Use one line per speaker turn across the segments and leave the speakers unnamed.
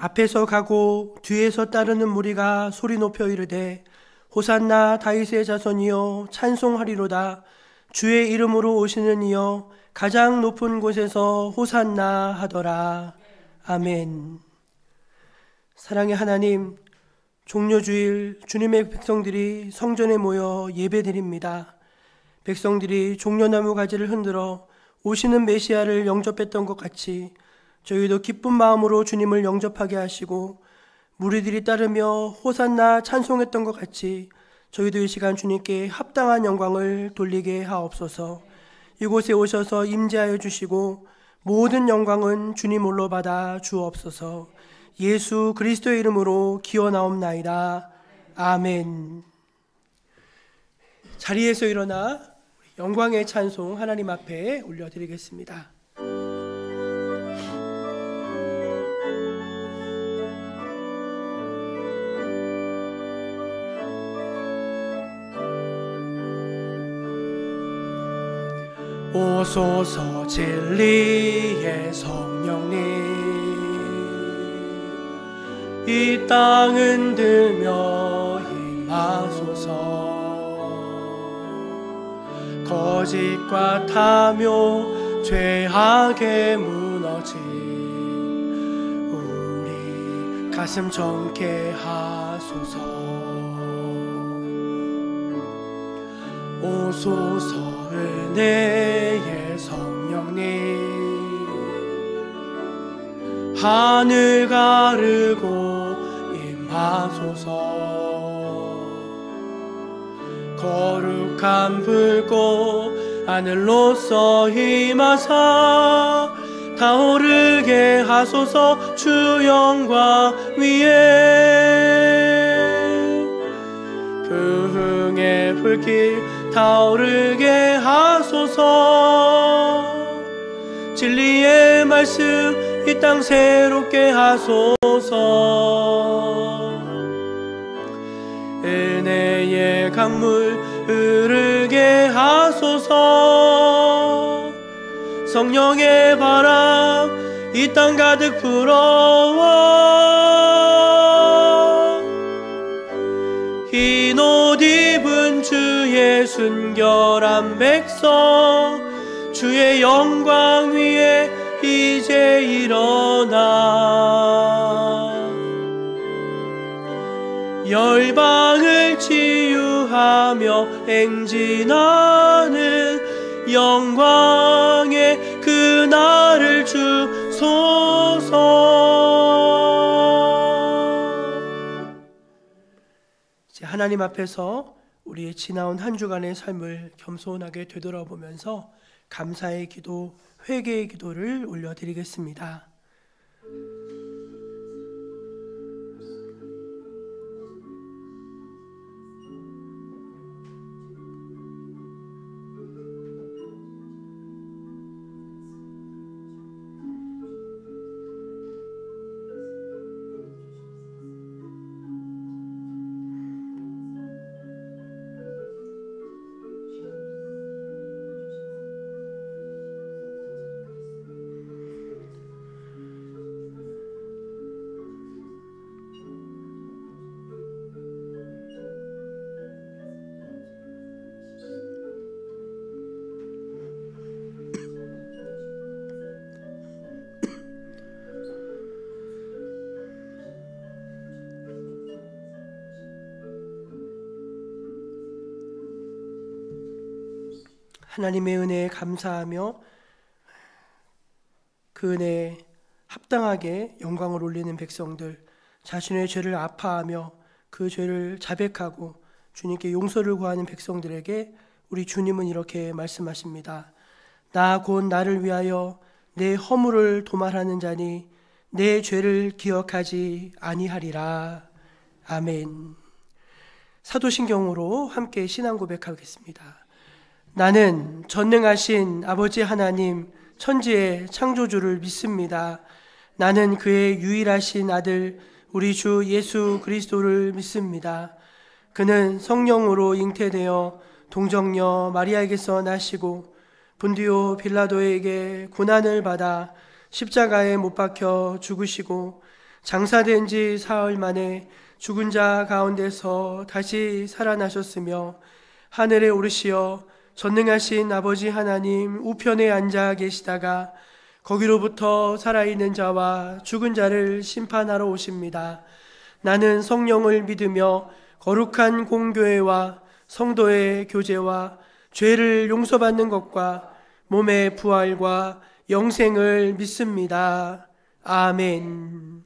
앞에서 가고 뒤에서 따르는 무리가 소리 높여 이르되 호산나 다윗의 자손이여 찬송하리로다. 주의 이름으로 오시는 이여 가장 높은 곳에서 호산나 하더라. 아멘. 사랑의 하나님, 종려주일 주님의 백성들이 성전에 모여 예배드립니다. 백성들이 종려나무 가지를 흔들어 오시는 메시아를 영접했던 것 같이 저희도 기쁜 마음으로 주님을 영접하게 하시고 무리들이 따르며 호산나 찬송했던 것 같이 저희도 이 시간 주님께 합당한 영광을 돌리게 하옵소서. 이곳에 오셔서 임재하여 주시고 모든 영광은 주님 홀로 받아 주옵소서. 예수 그리스도의 이름으로 기원하옵나이다. 아멘. 자리에서 일어나 영광의 찬송 하나님 앞에 올려드리겠습니다. 오소서 진리의 성령님, 이 땅 흔들며 임하소서. 거짓과 탐욕 죄악에 무너진 우리 가슴 정케 하소서. 오소서 은혜의 성령님, 하늘 가르고 임하소서. 거룩한 불꽃 하늘로서 임하사 타오르게 하소서. 주 영광 위에 부흥의 불길 타오르게 하소서. 진리의 말씀 이 땅 새롭게 하소서. 은혜의 강물 흐르게 하소서. 성령의 바람 이 땅 가득 불어와 흰 옷 입은 주의 순결한 백성, 주의 영광 위에 이제 일어나 열방을 치유하며 행진하는 영광의 그날을 주소서. 이제 하나님 앞에서 우리의 지나온 한 주간의 삶을 겸손하게 되돌아보면서 감사의 기도, 회개의 기도를 올려드리겠습니다. 하나님의 은혜에 감사하며 그 은혜에 합당하게 영광을 올리는 백성들, 자신의 죄를 아파하며 그 죄를 자백하고 주님께 용서를 구하는 백성들에게 우리 주님은 이렇게 말씀하십니다. 나 곧 나를 위하여 내 허물을 도말하는 자니 내 죄를 기억하지 아니하리라. 아멘. 사도신경으로 함께 신앙 고백하겠습니다. 나는 전능하신 아버지 하나님 천지의 창조주를 믿습니다. 나는 그의 유일하신 아들 우리 주 예수 그리스도를 믿습니다. 그는 성령으로 잉태되어 동정녀 마리아에게서 나시고 본디오 빌라도에게 고난을 받아 십자가에 못 박혀 죽으시고 장사된 지 사흘 만에 죽은 자 가운데서 다시 살아나셨으며 하늘에 오르시어 전능하신 아버지 하나님 우편에 앉아 계시다가 거기로부터 살아있는 자와 죽은 자를 심판하러 오십니다. 나는 성령을 믿으며 거룩한 공교회와 성도의 교제와 죄를 용서받는 것과 몸의 부활과 영생을 믿습니다. 아멘.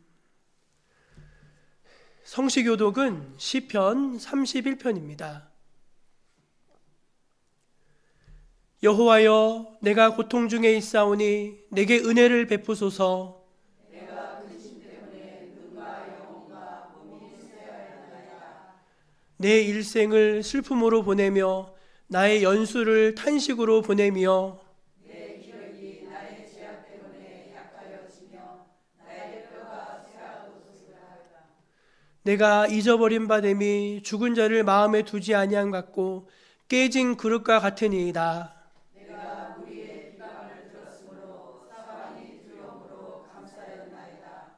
성시교독은 시편 31편입니다. 여호와여, 내가 고통 중에 있사오니 내게 은혜를 베푸소서.
내가 근심 때문에 눈과 영혼과 몸이 쇠하였나이다.
내 일생을 슬픔으로 보내며 나의 연수를 탄식으로 보내며
내 기력이 나의 죄악 때문에 약하여지며 나의 뼈가 쇠하도소이다.
내가 잊어버린 바 됨이 죽은 자를 마음에 두지 아니한 같고 깨진 그릇과 같으니이다.
내가 무리의 비방을 들었으므로 사방이 두려움으로 감싸였나이다.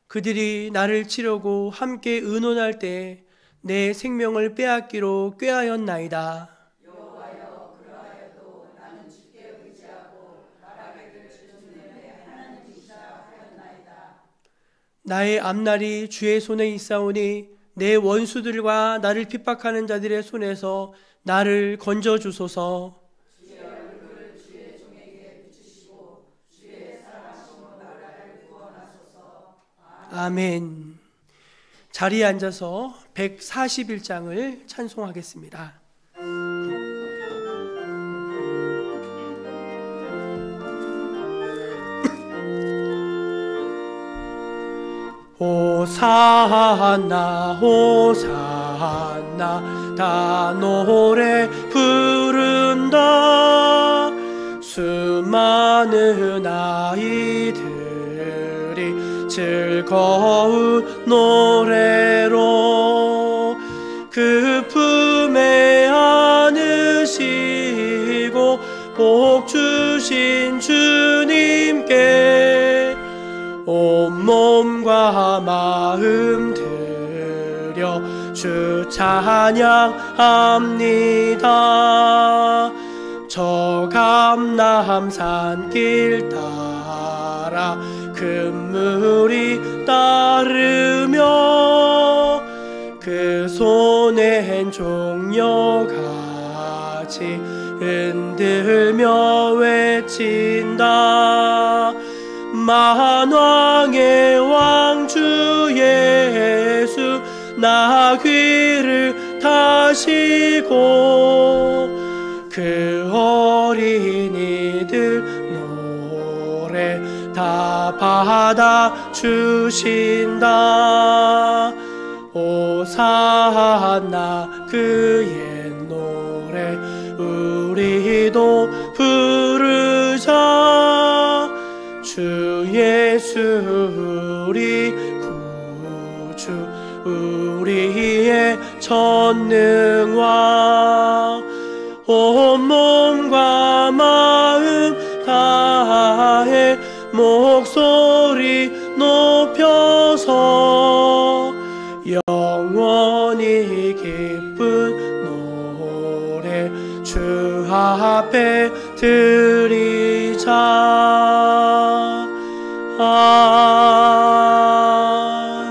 그들이 나를 치려고 함께 의논할 때 내 생명을 빼앗기로 꾀하였나이다.
여호와여, 그러하여도 나는 주께 의지하고 말하게 될 주님의 하나님이시라 하였나이다.
나의 앞날이 주의 손에 있사오니 내 원수들과 나를 핍박하는 자들의 손에서 나를 건져주소서.
주의 얼굴을 주의 종에게 비추시고 주의 사랑하심으로 나를 구원하소서.
아멘. 자리에 앉아서 141장을 찬송하겠습니다. 호산나 호산나 다 노래 부른다. 수많은 아이들이 즐거운 노래로 그 품에 안으시고 복 주신 주님께 온몸과 마음 들여 주 찬양합니다. 저 감람산 길 따라 금물이 따르며 그 손엔 종려같이 흔들며 외친다. 만왕의 왕 주 예수 나 귀를 타시고 그 어린이들 노래 다 받아 주신다. 호산나 그의 노래 우리도 부르자. 주 예수 우리 구주 우리의 전능왕 온몸과 마음 다해 목소리 높여서 영원히 기쁜 노래 주 앞에 드리자.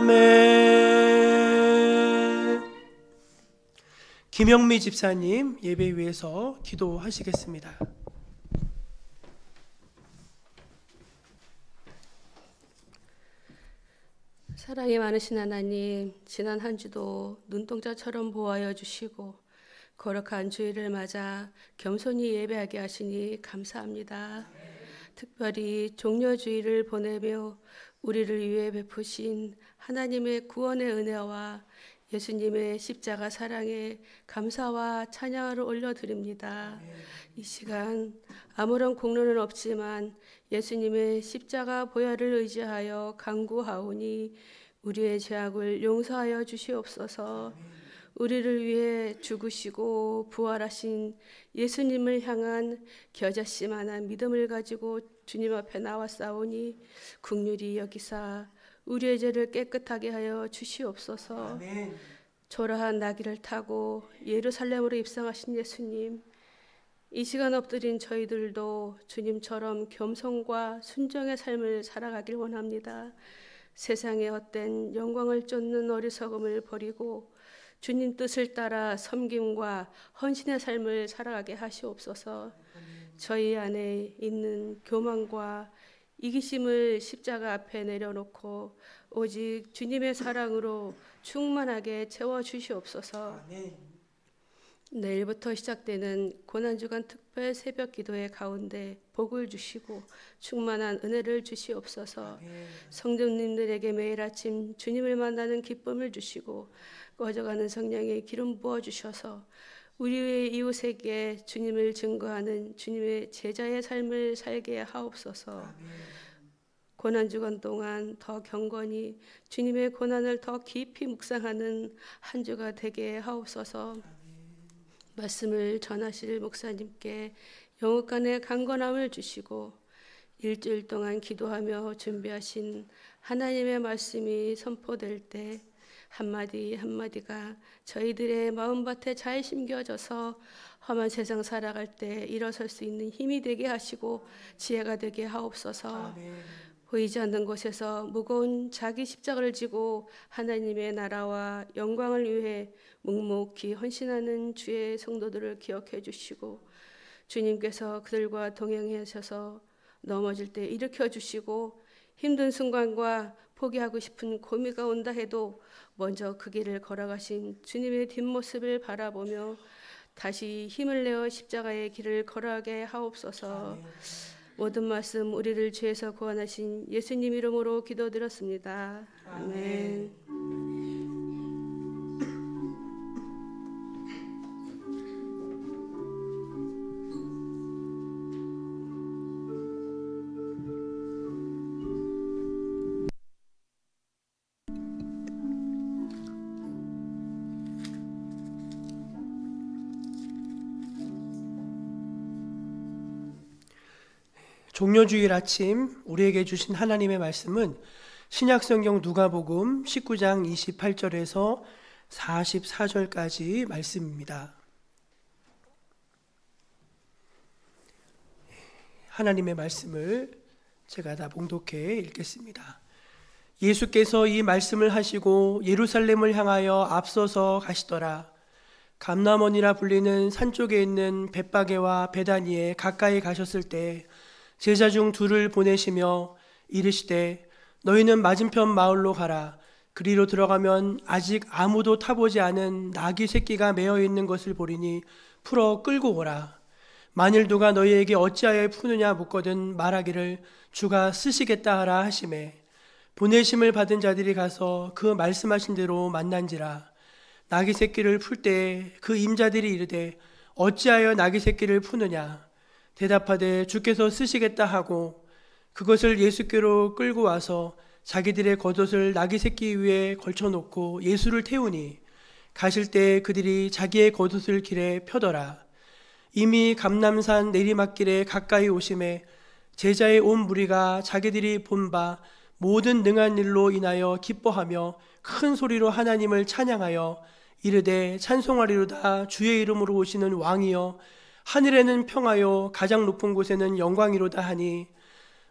아멘. 김영미 집사님 예배 위해서 기도하시겠습니다.
사랑이 많으신 하나님, 지난 한 주도 눈동자처럼 보호하여 주시고 거룩한 주일을 맞아 겸손히 예배하게 하시니 감사합니다. 특별히 종려주의를 보내며 우리를 위해 베푸신 하나님의 구원의 은혜와 예수님의 십자가 사랑에 감사와 찬양을 올려드립니다. 이 시간 아무런 공로는 없지만 예수님의 십자가 보혈을 의지하여 간구하오니 우리의 죄악을 용서하여 주시옵소서. 우리를 위해 죽으시고 부활하신 예수님을 향한 겨자씨만한 믿음을 가지고 주님 앞에 나왔사오니 긍휼히 여기사 우리의 죄를 깨끗하게 하여 주시옵소서.
아멘.
초라한 나귀를 타고 예루살렘으로 입성하신 예수님, 이 시간 엎드린 저희들도 주님처럼 겸손과 순종의 삶을 살아가길 원합니다. 세상의 헛된 영광을 쫓는 어리석음을 버리고 주님 뜻을 따라 섬김과 헌신의 삶을 살아가게 하시옵소서. 저희 안에 있는 교만과 이기심을 십자가 앞에 내려놓고 오직 주님의 사랑으로 충만하게 채워주시옵소서.
아멘.
내일부터 시작되는 고난주간 특별 새벽 기도의 가운데 복을 주시고 충만한 은혜를 주시옵소서.
아멘.
성도님들에게 매일 아침 주님을 만나는 기쁨을 주시고 꺼져가는 성령의 기름 부어주셔서 우리의 이웃에게 주님을 증거하는 주님의 제자의 삶을 살게 하옵소서. 고난주간 동안 더 경건히 주님의 고난을 더 깊이 묵상하는 한 주가 되게 하옵소서. 말씀을 전하실 목사님께 영육간의 강건함을 주시고 일주일 동안 기도하며 준비하신 하나님의 말씀이 선포될 때 한마디 한마디가 저희들의 마음밭에 잘 심겨져서 험한 세상 살아갈 때 일어설 수 있는 힘이 되게 하시고 지혜가 되게 하옵소서.
아멘.
보이지 않는 곳에서 무거운 자기 십자가를 지고 하나님의 나라와 영광을 위해 묵묵히 헌신하는 주의 성도들을 기억해 주시고 주님께서 그들과 동행하셔서 넘어질 때 일으켜 주시고 힘든 순간과 포기하고 싶은 고미가 온다 해도 먼저 그 길을 걸어가신 주님의 뒷모습을 바라보며 다시 힘을 내어 십자가의 길을 걸어가게 하옵소서. 모든 말씀 우리를 죄에서 구원하신 예수님 이름으로 기도드렸습니다. 아멘.
종료주일 아침 우리에게 주신 하나님의 말씀은 신약성경 누가복음 19장 28절에서 44절까지 말씀입니다. 하나님의 말씀을 제가 다 봉독해 읽겠습니다. 예수께서 이 말씀을 하시고 예루살렘을 향하여 앞서서 가시더라. 감람원이라 불리는 산 쪽에 있는 벳바게와 베다니에 가까이 가셨을 때 제자 중 둘을 보내시며 이르시되 너희는 맞은편 마을로 가라. 그리로 들어가면 아직 아무도 타보지 않은 나귀 새끼가 매어 있는 것을 보리니 풀어 끌고 오라. 만일 누가 너희에게 어찌하여 푸느냐 묻거든 말하기를 주가 쓰시겠다 하라 하시매 보내심을 받은 자들이 가서 그 말씀하신 대로 만난지라. 나귀 새끼를 풀 때 그 임자들이 이르되 어찌하여 나귀 새끼를 푸느냐 대답하되 주께서 쓰시겠다 하고 그것을 예수께로 끌고 와서 자기들의 겉옷을 나귀 새끼 위에 걸쳐놓고 예수를 태우니 가실 때 그들이 자기의 겉옷을 길에 펴더라. 이미 감람산 내리막길에 가까이 오심에 제자의 온 무리가 자기들이 본 바 모든 능한 일로 인하여 기뻐하며 큰 소리로 하나님을 찬양하여 이르되 찬송하리로다. 주의 이름으로 오시는 왕이여 하늘에는 평하여 가장 높은 곳에는 영광이로다 하니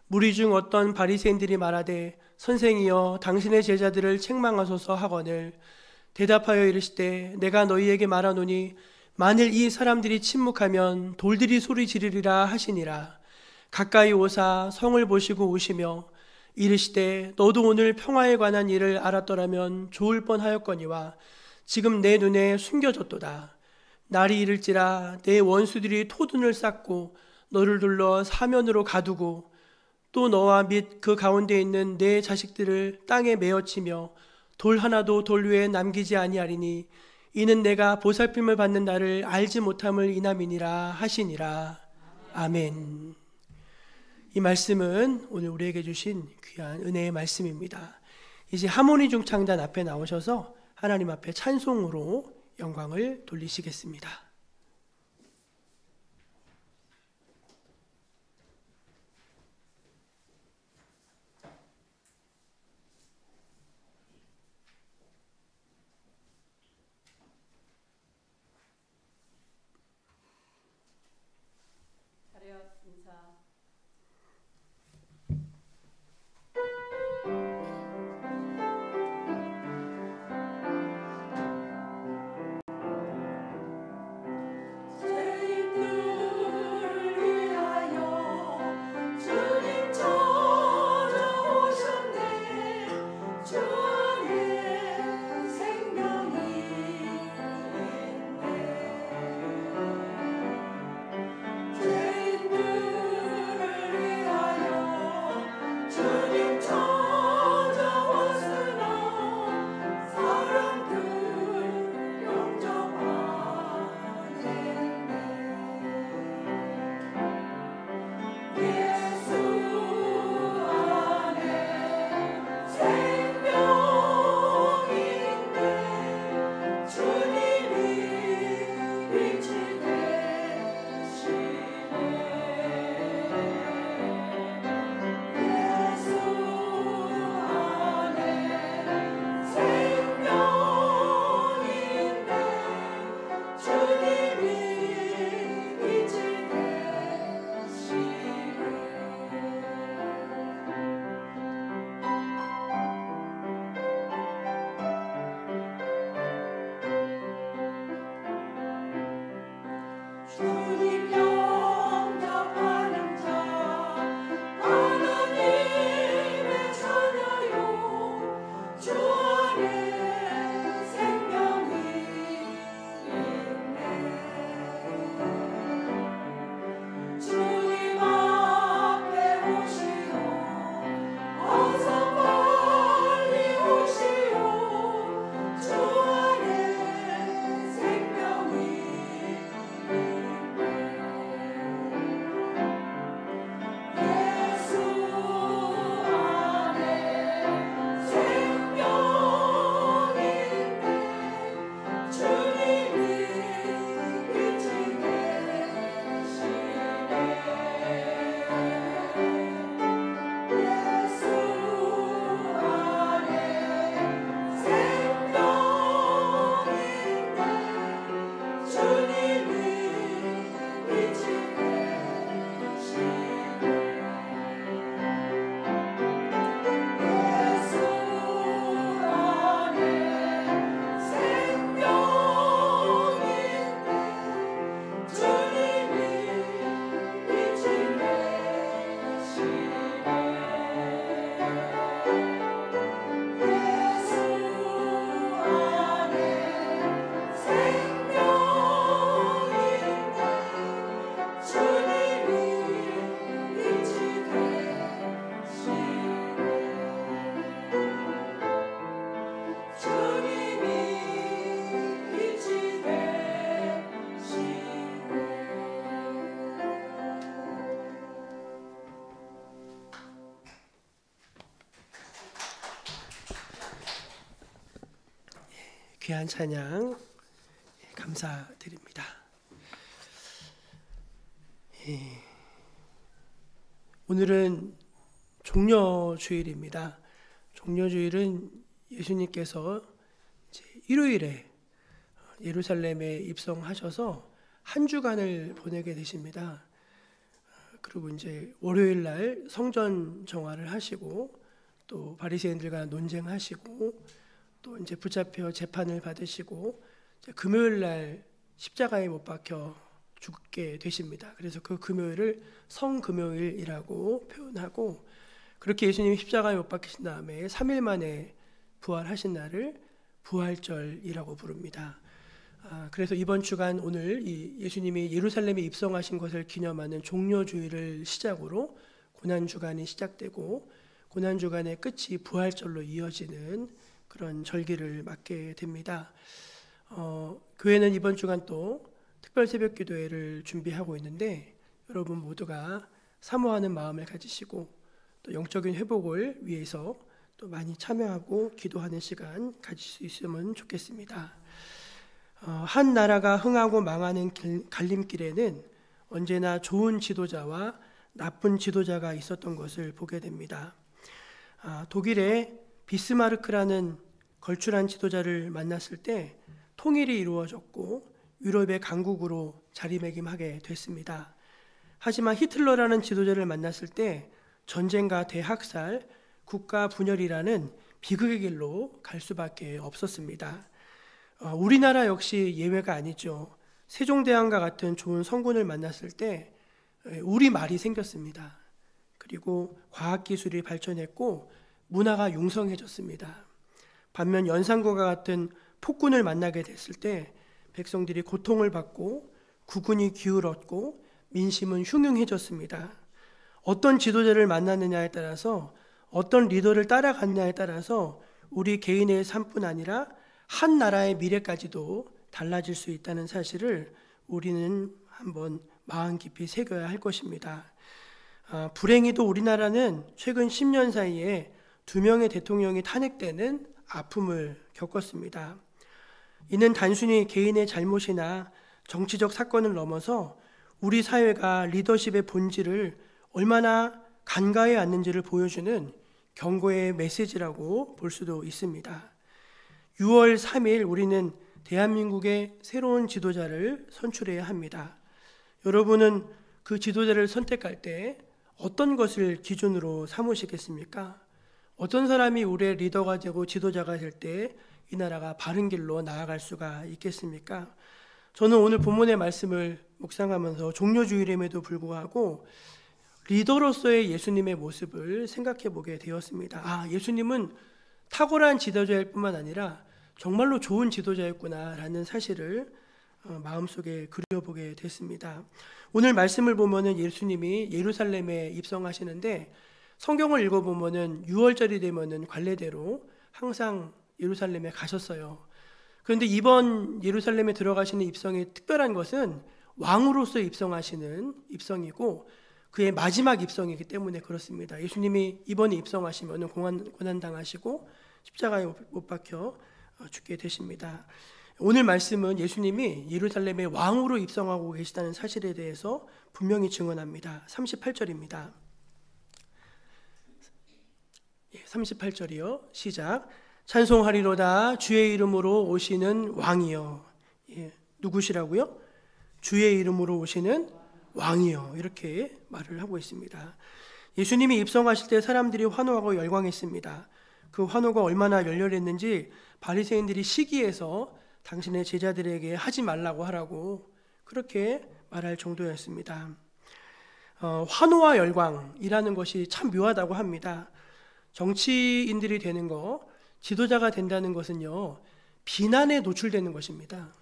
무리 중 어떤 바리새인들이 말하되 선생이여 당신의 제자들을 책망하소서 하거늘 대답하여 이르시되 내가 너희에게 말하노니 만일 이 사람들이 침묵하면 돌들이 소리 지르리라 하시니라. 가까이 오사 성을 보시고 오시며 이르시되 너도 오늘 평화에 관한 일을 알았더라면 좋을 뻔하였거니와 지금 내 눈에 숨겨졌도다. 날이 이를지라 내 원수들이 토둔을 쌓고 너를 둘러 사면으로 가두고 또 너와 및 그 가운데 있는 내 자식들을 땅에 메어치며 돌 하나도 돌 위에 남기지 아니하리니 이는 내가 보살핌을 받는 날을 알지 못함을 인함이니라 하시니라. 아멘. 이 말씀은 오늘 우리에게 주신 귀한 은혜의 말씀입니다. 이제 하모니 중창단 앞에 나오셔서 하나님 앞에 찬송으로 영광을 돌리시겠습니다.
하여 인사.
귀한 찬양 감사드립니다. 오늘은 종려주일입니다. 종려주일은 예수님께서 이제 일요일에 예루살렘에 입성하셔서 한 주간을 보내게 되십니다. 그리고 이제 월요일 날 성전 정화를 하시고 또 바리새인들과 논쟁하시고 또 이제 붙잡혀 재판을 받으시고 이제 금요일 날 십자가에 못 박혀 죽게 되십니다. 그래서 그 금요일을 성금요일이라고 표현하고 그렇게 예수님이 십자가에 못 박히신 다음에 3일 만에 부활하신 날을 부활절이라고 부릅니다. 그래서 이번 주간 오늘 이 예수님이 예루살렘에 입성하신 것을 기념하는 종려주일을 시작으로 고난주간이 시작되고 고난주간의 끝이 부활절로 이어지는 그런 절기를 맞게 됩니다. 교회는 이번 주간 또 특별 새벽 기도회를 준비하고 있는데 여러분 모두가 사모하는 마음을 가지시고 또 영적인 회복을 위해서 또 많이 참여하고 기도하는 시간 가질 수 있으면 좋겠습니다. 한 나라가 흥하고 망하는 갈림길에는 언제나 좋은 지도자와 나쁜 지도자가 있었던 것을 보게 됩니다. 독일의 비스마르크라는 걸출한 지도자를 만났을 때 통일이 이루어졌고 유럽의 강국으로 자리매김하게 됐습니다. 하지만 히틀러라는 지도자를 만났을 때 전쟁과 대학살, 국가 분열이라는 비극의 길로 갈 수밖에 없었습니다. 우리나라 역시 예외가 아니죠. 세종대왕과 같은 좋은 성군을 만났을 때 우리말이 생겼습니다. 그리고 과학기술이 발전했고 문화가 융성해졌습니다. 반면 연산군과 같은 폭군을 만나게 됐을 때 백성들이 고통을 받고 국군이 기울었고 민심은 흉흉해졌습니다. 어떤 지도자를 만났느냐에 따라서, 어떤 리더를 따라갔냐에 따라서 우리 개인의 삶뿐 아니라 한 나라의 미래까지도 달라질 수 있다는 사실을 우리는 한번 마음 깊이 새겨야 할 것입니다. 불행히도 우리나라는 최근 10년 사이에 2명의 대통령이 탄핵되는 아픔을 겪었습니다. 이는 단순히 개인의 잘못이나 정치적 사건을 넘어서 우리 사회가 리더십의 본질을 얼마나 간과해 왔는지를 보여주는 경고의 메시지라고 볼 수도 있습니다. 6월 3일 우리는 대한민국의 새로운 지도자를 선출해야 합니다. 여러분은 그 지도자를 선택할 때 어떤 것을 기준으로 삼으시겠습니까? 어떤 사람이 우리의 리더가 되고 지도자가 될 때 이 나라가 바른 길로 나아갈 수가 있겠습니까? 저는 오늘 본문의 말씀을 묵상하면서 종료주일임에도 불구하고 리더로서의 예수님의 모습을 생각해 보게 되었습니다. 예수님은 탁월한 지도자일 뿐만 아니라 정말로 좋은 지도자였구나라는 사실을 마음속에 그려보게 됐습니다. 오늘 말씀을 보면은 예수님이 예루살렘에 입성하시는데 성경을 읽어보면은 6월절이 되면은 관례대로 항상 예루살렘에 가셨어요. 그런데 이번 예루살렘에 들어가시는 입성의 특별한 것은 왕으로서 입성하시는 입성이고 그의 마지막 입성이기 때문에 그렇습니다. 예수님이 이번에 입성하시면은 고난당하시고 십자가에 못 박혀 죽게 되십니다. 오늘 말씀은 예수님이 예루살렘의 왕으로 입성하고 계시다는 사실에 대해서 분명히 증언합니다. 38절입니다. 38절이요. 시작. 찬송하리로다 주의 이름으로 오시는 왕이요. 누구시라고요? 주의 이름으로 오시는 왕이요. 이렇게 말을 하고 있습니다. 예수님이 입성하실 때 사람들이 환호하고 열광했습니다. 그 환호가 얼마나 열렬했는지 바리새인들이 시기해서 당신의 제자들에게 하지 말라고 하라고 그렇게 말할 정도였습니다. 환호와 열광이라는 것이 참 묘하다고 합니다. 정치인들이 되는 거, 지도자가 된다는 것은요, 비난에 노출되는 것입니다.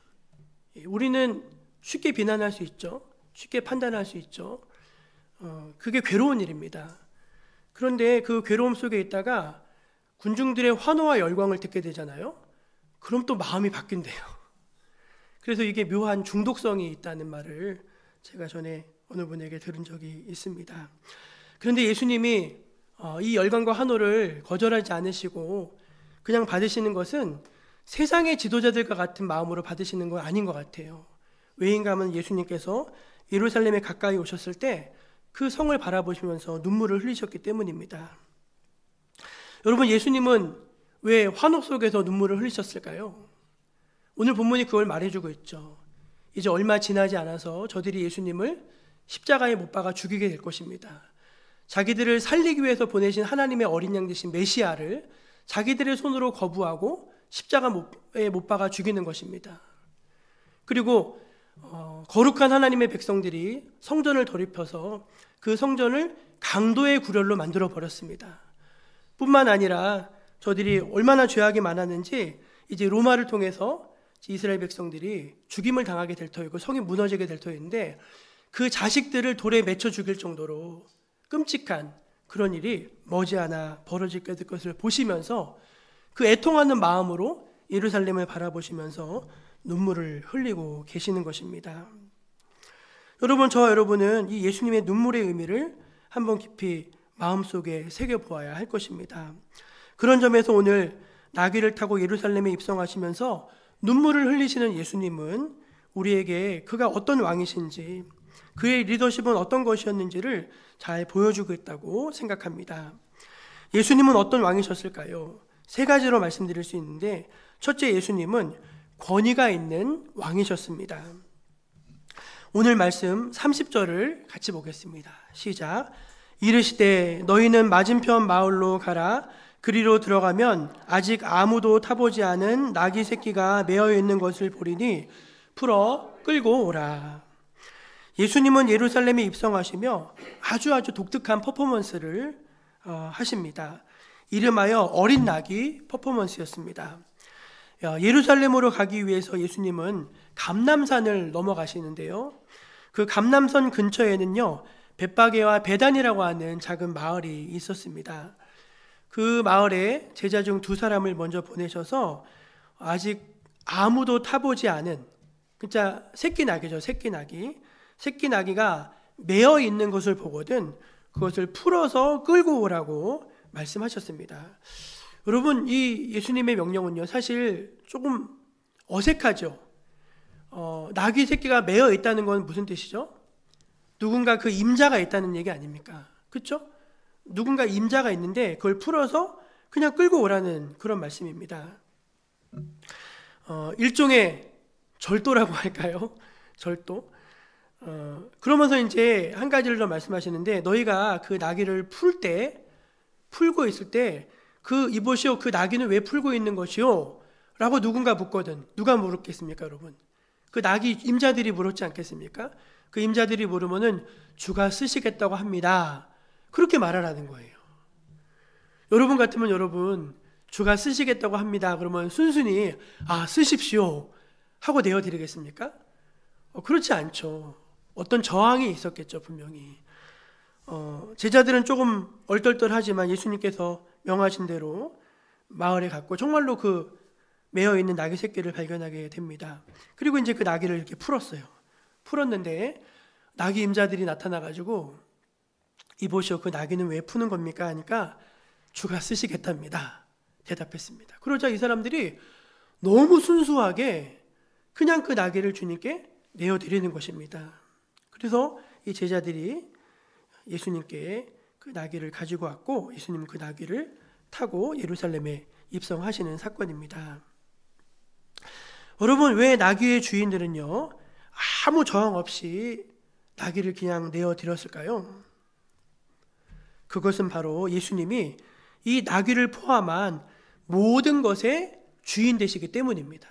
우리는 쉽게 비난할 수 있죠. 쉽게 판단할 수 있죠. 그게 괴로운 일입니다. 그런데 그 괴로움 속에 있다가 군중들의 환호와 열광을 듣게 되잖아요. 그럼 또 마음이 바뀐대요. 그래서 이게 묘한 중독성이 있다는 말을 제가 전에 어느 분에게 들은 적이 있습니다. 그런데 예수님이 이 열광과 환호를 거절하지 않으시고 그냥 받으시는 것은 세상의 지도자들과 같은 마음으로 받으시는 건 아닌 것 같아요. 왜인가 하면 예수님께서 예루살렘에 가까이 오셨을 때 그 성을 바라보시면서 눈물을 흘리셨기 때문입니다. 여러분, 예수님은 왜 환호 속에서 눈물을 흘리셨을까요? 오늘 본문이 그걸 말해주고 있죠. 이제 얼마 지나지 않아서 저들이 예수님을 십자가에 못 박아 죽이게 될 것입니다. 자기들을 살리기 위해서 보내신 하나님의 어린 양 되신 메시아를 자기들의 손으로 거부하고 십자가에 못 박아 죽이는 것입니다. 그리고 거룩한 하나님의 백성들이 성전을 돌입해서 그 성전을 강도의 구렬로 만들어 버렸습니다. 뿐만 아니라 저들이 얼마나 죄악이 많았는지 이제 로마를 통해서 이스라엘 백성들이 죽임을 당하게 될 터이고 성이 무너지게 될 터인데 그 자식들을 돌에 맺혀 죽일 정도로 끔찍한 그런 일이 머지않아 벌어지게 될 것을 보시면서 그 애통하는 마음으로 예루살렘을 바라보시면서 눈물을 흘리고 계시는 것입니다. 여러분, 저와 여러분은 이 예수님의 눈물의 의미를 한번 깊이 마음속에 새겨보아야 할 것입니다. 그런 점에서 오늘 나귀를 타고 예루살렘에 입성하시면서 눈물을 흘리시는 예수님은 우리에게 그가 어떤 왕이신지, 그의 리더십은 어떤 것이었는지를 잘 보여주고 있다고 생각합니다. 예수님은 어떤 왕이셨을까요? 3가지로 말씀드릴 수 있는데, 첫째, 예수님은 권위가 있는 왕이셨습니다. 오늘 말씀 30절을 같이 보겠습니다. 시작. 이르시되 너희는 맞은편 마을로 가라. 그리로 들어가면 아직 아무도 타보지 않은 나귀 새끼가 매어 있는 것을 보리니 풀어 끌고 오라. 예수님은 예루살렘에 입성하시며 아주 독특한 퍼포먼스를 하십니다. 이름하여 어린 나귀 퍼포먼스였습니다. 예루살렘으로 가기 위해서 예수님은 감람산을 넘어가시는데요. 그 감람선 근처에는요, 벳바게와 베단이라고 하는 작은 마을이 있었습니다. 그 마을에 제자 중 2사람을 먼저 보내셔서 아직 아무도 타보지 않은, 진짜 새끼 나귀죠, 새끼 나귀. 새끼 나귀가 매어 있는 것을 보거든 그것을 풀어서 끌고 오라고 말씀하셨습니다. 여러분, 이 예수님의 명령은요, 사실 조금 어색하죠. 나귀 새끼가 매어 있다는 건 무슨 뜻이죠? 누군가 그 임자가 있다는 얘기 아닙니까? 그렇죠? 누군가 임자가 있는데 그걸 풀어서 그냥 끌고 오라는 그런 말씀입니다. 일종의 절도라고 할까요? 절도. 그러면서 이제 한 가지를 더 말씀하시는데, 너희가 그 나귀를 풀고 있을 때 이보시오, 그 나귀는 왜 풀고 있는 것이요? 라고 누군가 묻거든. 누가 물었겠습니까, 여러분? 그 나귀 임자들이 물었지 않겠습니까? 그 임자들이 물으면은 주가 쓰시겠다고 합니다. 그렇게 말하라는 거예요. 여러분 같으면 여러분, 주가 쓰시겠다고 합니다. 그러면 순순히 쓰십시오 하고 내어드리겠습니까? 그렇지 않죠. 어떤 저항이 있었겠죠, 분명히. 제자들은 조금 얼떨떨하지만 예수님께서 명하신 대로 마을에 갔고 정말로 그 매어 있는 나귀 새끼를 발견하게 됩니다. 그리고 이제 그 나귀를 이렇게 풀었는데 나귀 임자들이 나타나가지고 이보시오, 그 나귀는 왜 푸는 겁니까? 하니까 주가 쓰시겠답니다. 대답했습니다. 그러자 이 사람들이 너무 순수하게 그냥 그 나귀를 주님께 내어드리는 것입니다. 그래서 이 제자들이 예수님께 그 나귀를 가지고 왔고 예수님은 그 나귀를 타고 예루살렘에 입성하시는 사건입니다. 여러분, 왜 나귀의 주인들은요, 아무 저항 없이 나귀를 그냥 내어드렸을까요? 그것은 바로 예수님이 이 나귀를 포함한 모든 것의 주인 되시기 때문입니다.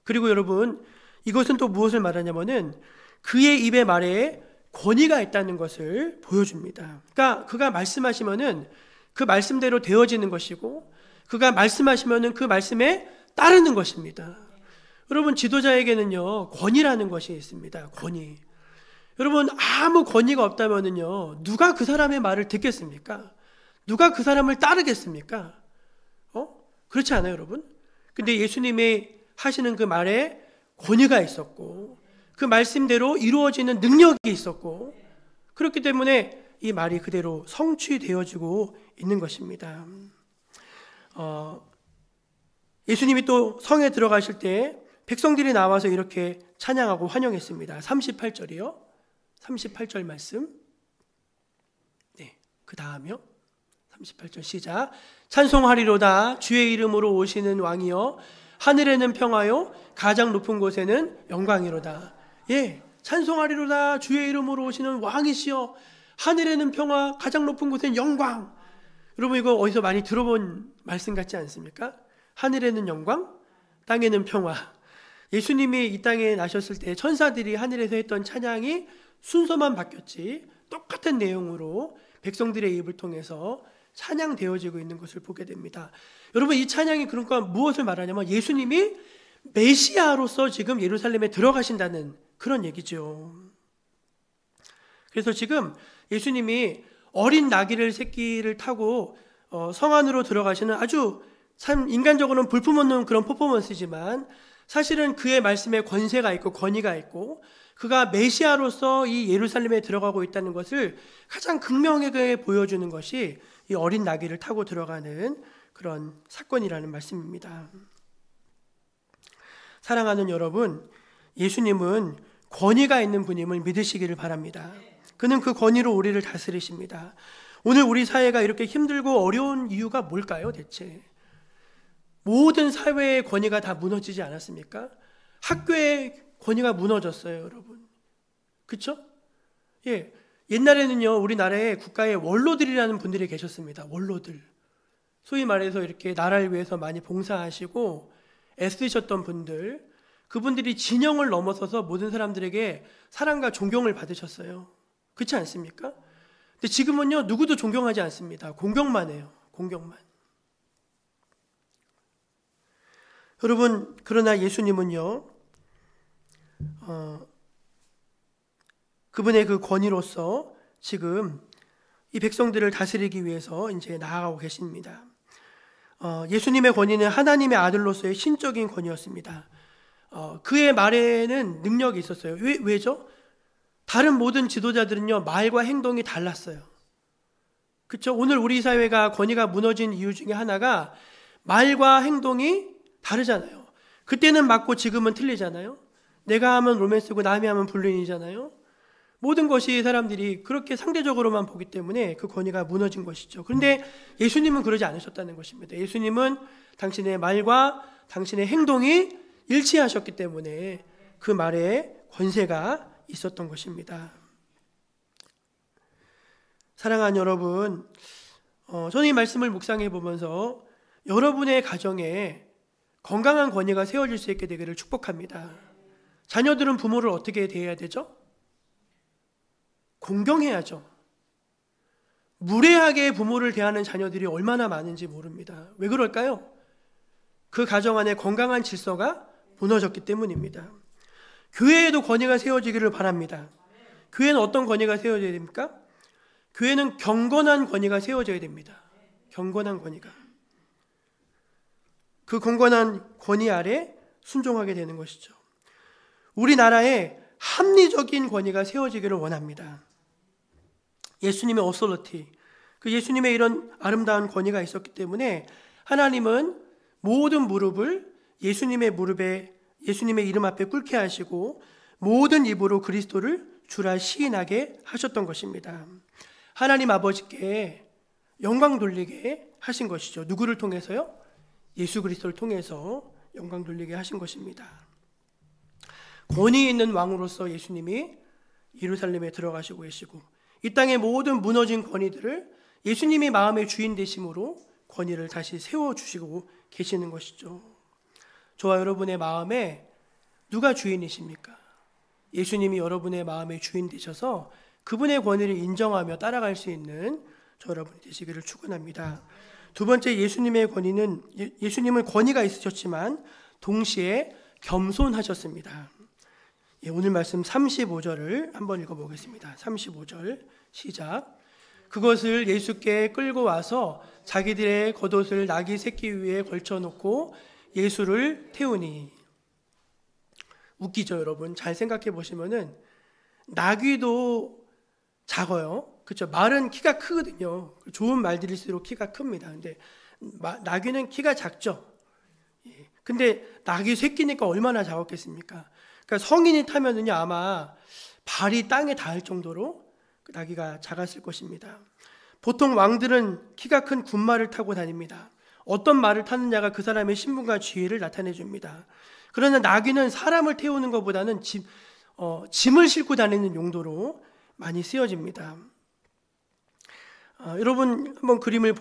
그리고 여러분, 이것은 또 무엇을 말하냐면은 그의 입의 말에 권위가 있다는 것을 보여줍니다. 그러니까 그가 말씀하시면은 그 말씀대로 되어지는 것이고, 그가 말씀하시면은 그 말씀에 따르는 것입니다. 여러분, 지도자에게는요, 권위라는 것이 있습니다. 권위. 여러분, 아무 권위가 없다면은요, 누가 그 사람의 말을 듣겠습니까? 누가 그 사람을 따르겠습니까? 그렇지 않아요, 여러분? 근데 예수님이 하시는 그 말에 권위가 있었고, 그 말씀대로 이루어지는 능력이 있었고, 그렇기 때문에 이 말이 그대로 성취되어지고 있는 것입니다. 예수님이 또 성에 들어가실 때 백성들이 나와서 이렇게 찬양하고 환영했습니다. 38절이요. 38절 말씀. 네, 그 다음이요. 38절 시작. 찬송하리로다 주의 이름으로 오시는 왕이여, 하늘에는 평화요 가장 높은 곳에는 영광이로다. 예, 찬송하리로다 주의 이름으로 오시는 왕이시여, 하늘에는 평화 가장 높은 곳에는 영광. 여러분, 이거 어디서 많이 들어본 말씀 같지 않습니까? 하늘에는 영광, 땅에는 평화. 예수님이 이 땅에 나셨을 때 천사들이 하늘에서 했던 찬양이 순서만 바뀌었지 똑같은 내용으로 백성들의 입을 통해서 찬양되어지고 있는 것을 보게 됩니다. 여러분, 이 찬양이 그러니까 무엇을 말하냐면 예수님이 메시아로서 지금 예루살렘에 들어가신다는 그런 얘기죠. 그래서 지금 예수님이 어린 나귀를 새끼를 타고 성 안으로 들어가시는 아주 참 인간적으로는 볼품없는 그런 퍼포먼스지만, 사실은 그의 말씀에 권세가 있고 권위가 있고 그가 메시아로서 이 예루살렘에 들어가고 있다는 것을 가장 극명하게 보여주는 것이 이 어린 나귀를 타고 들어가는 그런 사건이라는 말씀입니다. 사랑하는 여러분, 예수님은 권위가 있는 분임을 믿으시기를 바랍니다. 그는 그 권위로 우리를 다스리십니다. 오늘 우리 사회가 이렇게 힘들고 어려운 이유가 뭘까요, 대체? 모든 사회의 권위가 다 무너지지 않았습니까? 학교의 권위가 무너졌어요, 여러분. 그쵸? 예. 옛날에는요, 우리나라에 국가에 원로들이라는 분들이 계셨습니다. 원로들. 소위 말해서 이렇게 나라를 위해서 많이 봉사하시고 애쓰셨던 분들, 그분들이 진영을 넘어서서 모든 사람들에게 사랑과 존경을 받으셨어요. 그렇지 않습니까? 근데 지금은요, 누구도 존경하지 않습니다. 공경만 해요. 공경만. 여러분, 그러나 예수님은요, 그분의 그 권위로서 지금 이 백성들을 다스리기 위해서 이제 나아가고 계십니다. 예수님의 권위는 하나님의 아들로서의 신적인 권위였습니다. 그의 말에는 능력이 있었어요. 왜죠? 다른 모든 지도자들은요, 말과 행동이 달랐어요. 그렇죠? 오늘 우리 사회가 권위가 무너진 이유 중에 하나가 말과 행동이 다르잖아요. 그때는 맞고 지금은 틀리잖아요. 내가 하면 로맨스고 남이 하면 불륜이잖아요. 모든 것이 사람들이 그렇게 상대적으로만 보기 때문에 그 권위가 무너진 것이죠. 그런데 예수님은 그러지 않으셨다는 것입니다. 예수님은 당신의 말과 당신의 행동이 일치하셨기 때문에 그 말에 권세가 있었던 것입니다. 사랑하는 여러분, 저는 이 말씀을 묵상해 보면서 여러분의 가정에 건강한 권위가 세워질 수 있게 되기를 축복합니다. 자녀들은 부모를 어떻게 대해야 되죠? 공경해야죠. 무례하게 부모를 대하는 자녀들이 얼마나 많은지 모릅니다. 왜 그럴까요? 그 가정 안에 건강한 질서가 무너졌기 때문입니다. 교회에도 권위가 세워지기를 바랍니다. 교회는 어떤 권위가 세워져야 됩니까? 교회는 경건한 권위가 세워져야 됩니다. 경건한 권위가. 그 경건한 권위 아래 순종하게 되는 것이죠. 우리나라에 합리적인 권위가 세워지기를 원합니다. 예수님의 어소리티, 그 예수님의 이런 아름다운 권위가 있었기 때문에 하나님은 모든 무릎을 예수님의 무릎에, 예수님의 이름 앞에 꿇게 하시고 모든 입으로 그리스도를 주라 시인하게 하셨던 것입니다. 하나님 아버지께 영광 돌리게 하신 것이죠. 누구를 통해서요? 예수 그리스도를 통해서 영광 돌리게 하신 것입니다. 권위 있는 왕으로서 예수님이 예루살렘에 들어가시고 계시고 이 땅의 모든 무너진 권위들을 예수님이 마음의 주인 되심으로 권위를 다시 세워주시고 계시는 것이죠. 저와 여러분의 마음에 누가 주인이십니까? 예수님이 여러분의 마음의 주인 되셔서 그분의 권위를 인정하며 따라갈 수 있는 저 여러분이 되시기를 축원합니다. 두 번째, 예수님은 권위가 있으셨지만 동시에 겸손하셨습니다. 오늘 말씀 35절을 한번 읽어보겠습니다. 35절 시작. 그것을 예수께 끌고 와서 자기들의 겉옷을 나귀 새끼 위에 걸쳐놓고 예수를 태우니. 웃기죠, 여러분? 잘 생각해 보시면은 나귀도 작아요. 그렇죠? 말은 키가 크거든요. 좋은 말들일수록 키가 큽니다. 근데 나귀는 키가 작죠. 근데 나귀 새끼니까 얼마나 작았겠습니까? 그러니까 성인이 타면은요, 아마 발이 땅에 닿을 정도로 나귀가 작았을 것입니다. 보통 왕들은 키가 큰 군말을 타고 다닙니다. 어떤 말을 타느냐가 그 사람의 신분과 지위를 나타내 줍니다. 그러나 나귀는 사람을 태우는 것보다는 짐을 싣고 다니는 용도로 많이 쓰여집니다. 여러분 한번 그림을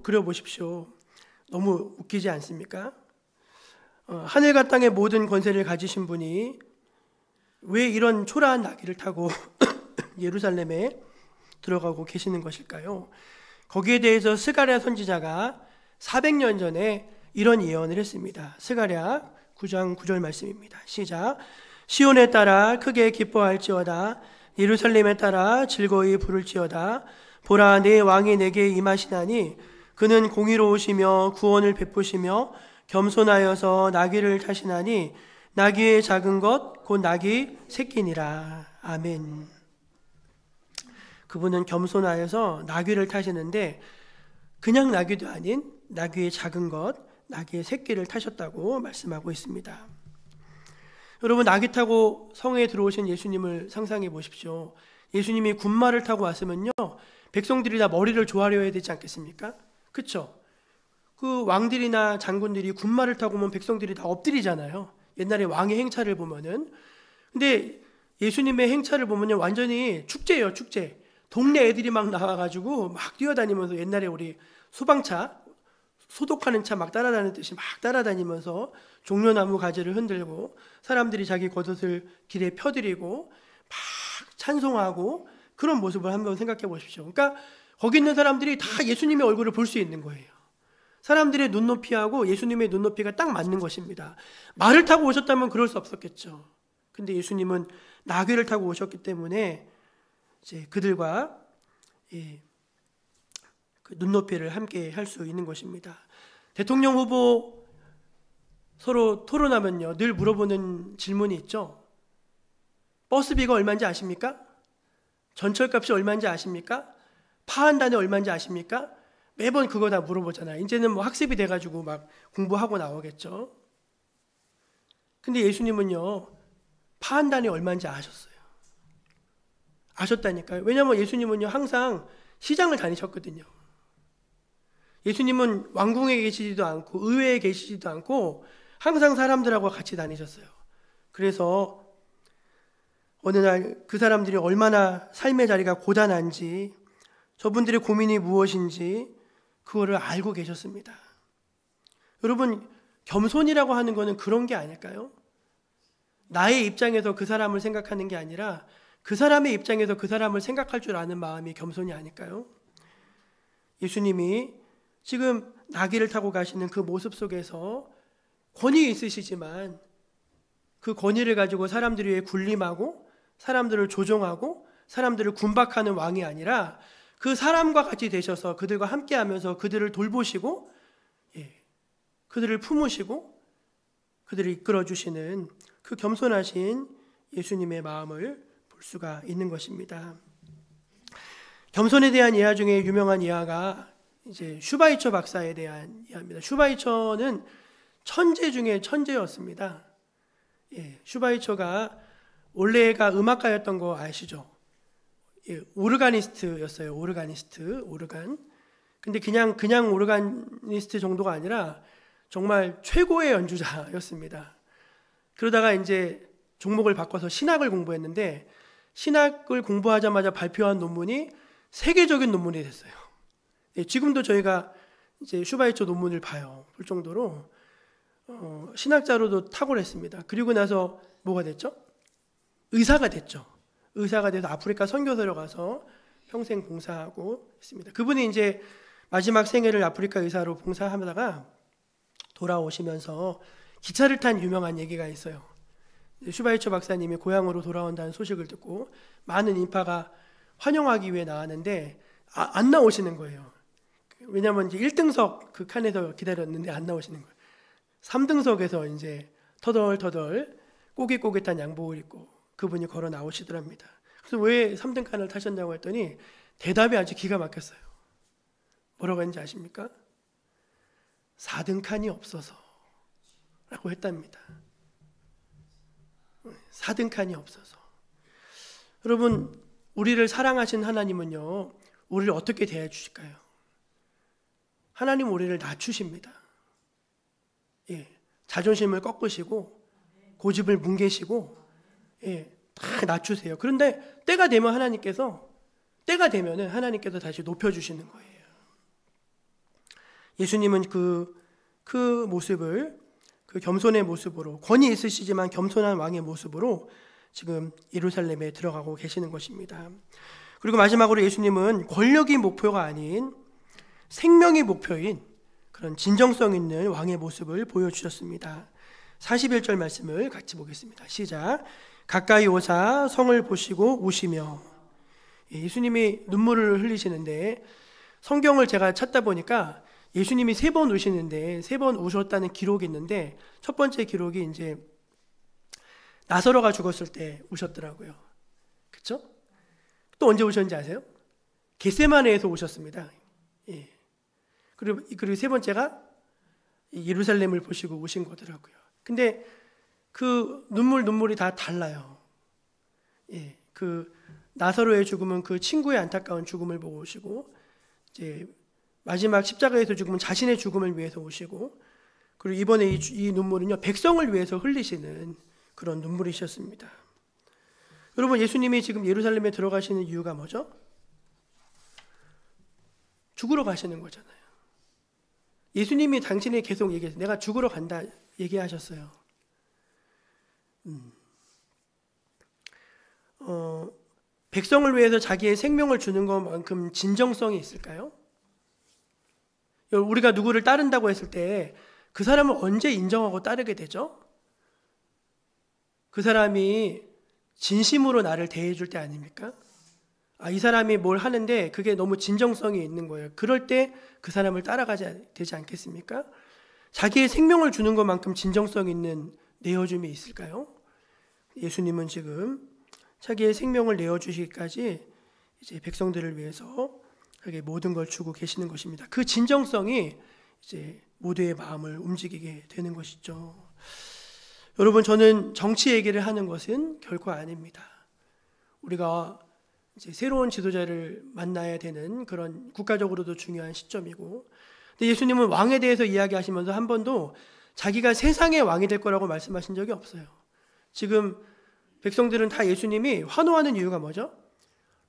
그려보십시오. 너무 웃기지 않습니까? 하늘과 땅의 모든 권세를 가지신 분이 왜 이런 초라한 나귀를 타고 예루살렘에 들어가고 계시는 것일까요? 거기에 대해서 스가랴 선지자가 400년 전에 이런 예언을 했습니다. 스가랴 9장 9절 말씀입니다. 시작. 시온에 따라 크게 기뻐할지어다. 예루살렘에 따라 즐거이 부를지어다. 보라, 내 왕이 내게 임하시나니 그는 공의로우시며 구원을 베푸시며 겸손하여서 나귀를 타시나니 나귀의 작은 것 곧 나귀 새끼니라. 아멘. 그분은 겸손하여서 나귀를 타시는데 그냥 나귀도 아닌 나귀의 작은 것, 나귀의 새끼를 타셨다고 말씀하고 있습니다. 여러분, 나귀 타고 성에 들어오신 예수님을 상상해 보십시오. 예수님이 군말을 타고 왔으면요, 백성들이 다 머리를 조아려야 되지 않겠습니까? 그렇죠? 그 왕들이나 장군들이 군말을 타고 오면 백성들이 다 엎드리잖아요. 옛날에 왕의 행차를 보면은. 근데 예수님의 행차를 보면요, 완전히 축제예요, 축제. 동네 애들이 막 나와가지고 막 뛰어다니면서, 옛날에 우리 소방차 소독하는 차 막 따라다니듯이 막 따라다니면서 종려나무 가지를 흔들고 사람들이 자기 겉옷을 길에 펴드리고 막 찬송하고 그런 모습을 한번 생각해 보십시오. 그러니까 거기 있는 사람들이 다 예수님의 얼굴을 볼 수 있는 거예요. 사람들의 눈높이하고 예수님의 눈높이가 딱 맞는 것입니다. 말을 타고 오셨다면 그럴 수 없었겠죠. 근데 예수님은 나귀를 타고 오셨기 때문에 이제 그들과 그 눈높이를 함께 할 수 있는 것입니다. 대통령 후보 서로 토론하면요, 늘 물어보는 질문이 있죠. 버스비가 얼마인지 아십니까? 전철값이 얼마인지 아십니까? 파한단이 얼마인지 아십니까? 매번 그거 다 물어보잖아요. 이제는 뭐 학습이 돼가지고 막 공부하고 나오겠죠. 근데 예수님은요, 파한단이 얼마인지 아셨어요. 아셨다니까요. 왜냐하면 예수님은요, 항상 시장을 다니셨거든요. 예수님은 왕궁에 계시지도 않고 의회에 계시지도 않고 항상 사람들하고 같이 다니셨어요. 그래서 어느 날 그 사람들이 얼마나 삶의 자리가 고단한지, 저분들의 고민이 무엇인지 그거를 알고 계셨습니다. 여러분, 겸손이라고 하는 거는 그런 게 아닐까요? 나의 입장에서 그 사람을 생각하는 게 아니라 그 사람의 입장에서 그 사람을 생각할 줄 아는 마음이 겸손이 아닐까요? 예수님이 지금 나귀를 타고 가시는 그 모습 속에서 권위 있으시지만 그 권위를 가지고 사람들 위해 군림하고 사람들을 조종하고 사람들을 군박하는 왕이 아니라 그 사람과 같이 되셔서 그들과 함께하면서 그들을 돌보시고 그들을 품으시고 그들을 이끌어주시는 그 겸손하신 예수님의 마음을 볼 수가 있는 것입니다. 겸손에 대한 이하 중에 유명한 이하가 이제 슈바이처 박사에 대한 이야기입니다. 슈바이처는 천재 중에 천재였습니다. 슈바이처가 원래가 음악가였던 거 아시죠? 오르가니스트였어요. 오르간. 근데 그냥 오르가니스트 정도가 아니라 정말 최고의 연주자였습니다. 그러다가 이제 종목을 바꿔서 신학을 공부했는데 신학을 공부하자마자 발표한 논문이 세계적인 논문이 됐어요. 지금도 저희가 이제 슈바이처 논문을 볼 정도로 신학자로도 탁월했습니다. 그리고 나서 뭐가 됐죠? 의사가 됐죠. 의사가 돼서 아프리카 선교사로 가서 평생 봉사하고 있습니다. 그분이 이제 마지막 생애를 아프리카 의사로 봉사하다가 돌아오시면서 기차를 탄 유명한 얘기가 있어요. 슈바이처 박사님이 고향으로 돌아온다는 소식을 듣고 많은 인파가 환영하기 위해 나왔는데 안 나오시는 거예요. 왜냐하면 이제 1등석 그 칸에서 기다렸는데 안 나오시는 거예요. 3등석에서 이제 터덜터덜 꼬깃꼬깃한 양복을 입고 그분이 걸어 나오시더랍니다. 그래서 왜 3등 칸을 타셨냐고 했더니 대답이 아주 기가 막혔어요. 뭐라고 했는지 아십니까? 4등 칸이 없어서 라고 했답니다. 4등 칸이 없어서. 여러분, 우리를 사랑하신 하나님은요, 우리를 어떻게 대해 주실까요? 하나님 우리를 낮추십니다. 자존심을 꺾으시고 고집을 뭉개시고 다 낮추세요. 그런데 때가 되면 하나님께서 다시 높여주시는 거예요. 예수님은 그 모습을, 그 겸손의 모습으로, 권위 있으시지만 겸손한 왕의 모습으로 지금 예루살렘에 들어가고 계시는 것입니다. 그리고 마지막으로 예수님은 권력이 목표가 아닌 생명이 목표인 그런 진정성 있는 왕의 모습을 보여주셨습니다. 41절 말씀을 같이 보겠습니다. 시작. 가까이 오사 성을 보시고 우시며. 예수님이 눈물을 흘리시는데 성경을 제가 찾다 보니까 예수님이 3번 우시는데 3번 우셨다는 기록이 있는데 첫 번째 기록이 이제 나사로가 죽었을 때 우셨더라고요. 그렇죠? 또 언제 우셨는지 아세요? 겟세마네에서 우셨습니다. 그리고 세 번째가 예루살렘을 보시고 우신 거더라고요. 근데 그 눈물이 다 달라요. 그 나사로의 죽음은 그 친구의 안타까운 죽음을 보고 오시고, 이제 마지막 십자가에서 죽음은 자신의 죽음을 위해서 오시고, 그리고 이번에 이 눈물은요 백성을 위해서 흘리시는 그런 눈물이셨습니다. 여러분, 예수님이 지금 예루살렘에 들어가시는 이유가 뭐죠? 죽으러 가시는 거잖아요. 예수님이 당신이 계속 얘기했어요. 내가 죽으러 간다 얘기하셨어요. 백성을 위해서 자기의 생명을 주는 것만큼 진정성이 있을까요? 우리가 누구를 따른다고 했을 때 그 사람을 언제 인정하고 따르게 되죠? 그 사람이 진심으로 나를 대해줄 때 아닙니까? 이 사람이 뭘 하는데 그게 너무 진정성이 있는 거예요. 그럴 때 그 사람을 따라가야 되지 않겠습니까? 자기의 생명을 주는 것만큼 진정성 있는 내어줌이 있을까요? 예수님은 지금 자기의 생명을 내어주시기까지 이제 백성들을 위해서 그게 모든 걸 주고 계시는 것입니다. 그 진정성이 이제 모두의 마음을 움직이게 되는 것이죠. 여러분, 저는 정치 얘기를 하는 것은 결코 아닙니다. 우리가 이제 새로운 지도자를 만나야 되는 그런 국가적으로도 중요한 시점이고, 근데 예수님은 왕에 대해서 이야기하시면서 한 번도 자기가 세상의 왕이 될 거라고 말씀하신 적이 없어요. 지금 백성들은 다 예수님이 환호하는 이유가 뭐죠?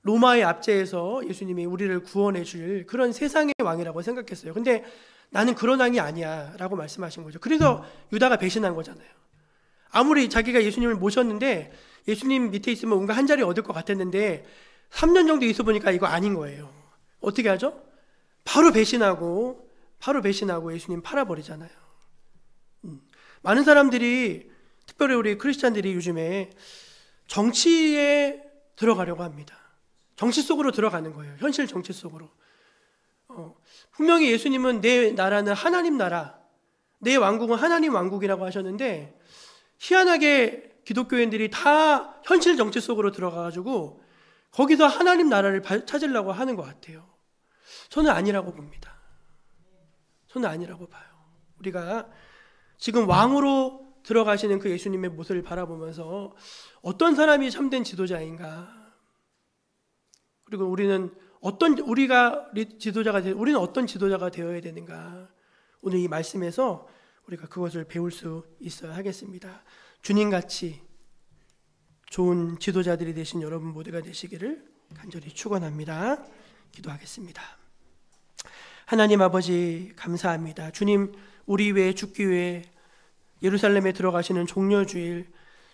로마의 압제에서 예수님이 우리를 구원해 줄 그런 세상의 왕이라고 생각했어요. 근데 나는 그런 왕이 아니야 라고 말씀하신 거죠. 그래서 유다가 배신한 거잖아요. 아무리 자기가 예수님을 모셨는데 예수님 밑에 있으면 뭔가 한 자리 얻을 것 같았는데 3년 정도 있어 보니까 이거 아닌 거예요. 어떻게 하죠? 바로 배신하고 예수님 팔아버리잖아요. 많은 사람들이, 특별히 우리 크리스찬들이 요즘에 정치에 들어가려고 합니다. 정치 속으로 들어가는 거예요. 현실 정치 속으로. 분명히 예수님은 내 나라는 하나님 나라, 내 왕국은 하나님 왕국이라고 하셨는데, 희한하게 기독교인들이 다 현실 정치 속으로 들어가가지고 거기서 하나님 나라를 찾으려고 하는 것 같아요. 저는 아니라고 봅니다. 저는 아니라고 봐요. 우리가 지금 왕으로 들어가시는 그 예수님의 모습을 바라보면서 어떤 사람이 참된 지도자인가, 그리고 우리는 우리는 어떤 지도자가 되어야 되는가, 오늘 이 말씀에서 우리가 그것을 배울 수 있어야 하겠습니다. 주님같이 좋은 지도자들이 되신 여러분 모두가 되시기를 간절히 축원합니다. 기도하겠습니다. 하나님 아버지, 감사합니다. 주님, 우리 위해 죽기 위해 예루살렘에 들어가시는 종려주일,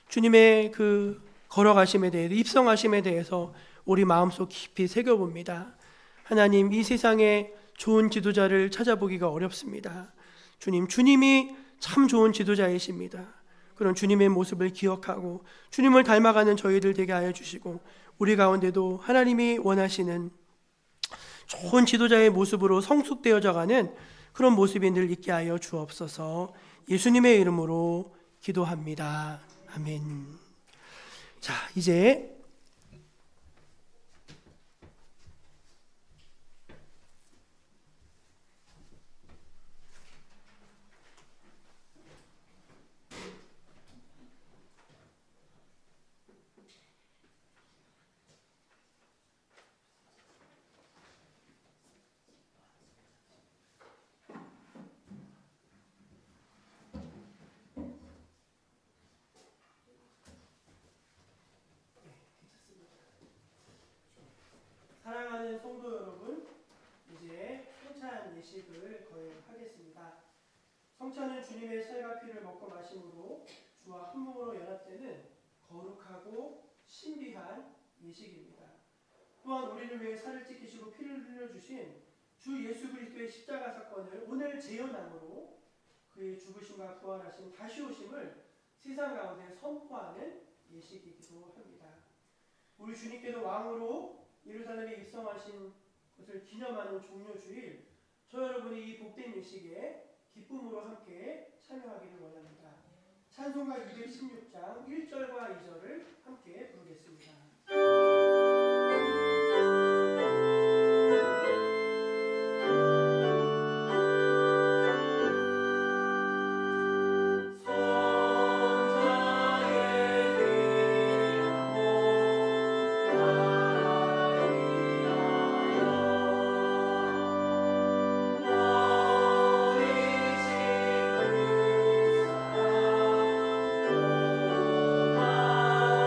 주님의 그 걸어가심에 대해서, 입성하심에 대해서 우리 마음속 깊이 새겨봅니다. 하나님, 이 세상에 좋은 지도자를 찾아보기가 어렵습니다. 주님이 참 좋은 지도자이십니다. 그런 주님의 모습을 기억하고 주님을 닮아가는 저희들 되게 하여 주시고, 우리 가운데도 하나님이 원하시는 좋은 지도자의 모습으로 성숙되어져가는 그런 모습이 늘 있게 하여 주옵소서. 예수님의 이름으로 기도합니다. 아멘. 자, 이제 사랑하는 성도 여러분, 이제 성찬 예식을 거행하겠습니다. 성찬은 주님의 살과 피를 먹고 마심으로 주와 한 몸으로 연합되는 거룩하고 신비한 예식입니다. 또한 우리를 위해 살을 찢기시고 피를 흘려주신 주 예수 그리스도의 십자가 사건을 오늘 재현함으로 그의 죽으심과 부활하신 다시 오심을 세상 가운데 선포하는 예식이기도 합니다. 우리 주님께서 왕으로 예루살렘에 입성하신 것을 기념하는 종려주일, 저 여러분이 이 복된 예식에 기쁨으로 함께 참여하기를 원합니다. 찬송가 216장 1절과 2절을 함께 부르겠습니다.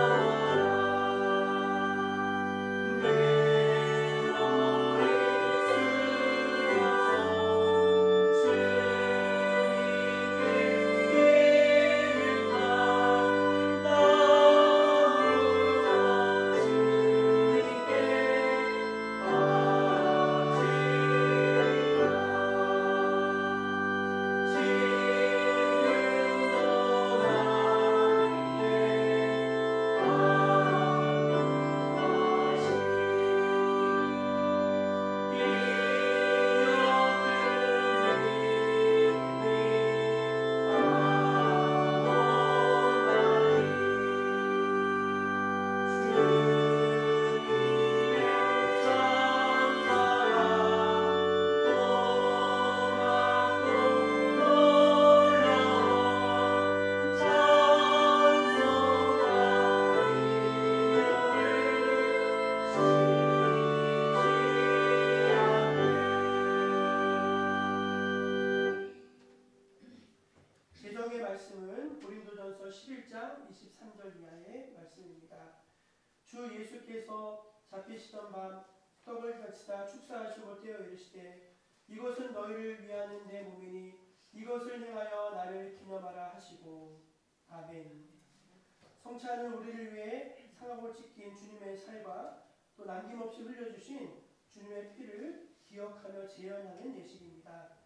나
말씀입니다. 주 예수께서 잡히시던 밤 떡을 가지사 축사하시고 떼어 이르시되 이것은 너희를 위하는 내 몸이니 이것을 행하여 나를 기념하라 하시고. 아멘. 성찬은 우리를 위해 상하고 찢긴 주님의 살과 또 남김없이 흘려주신 주님의 피를 기억하며 재현하는 예식입니다.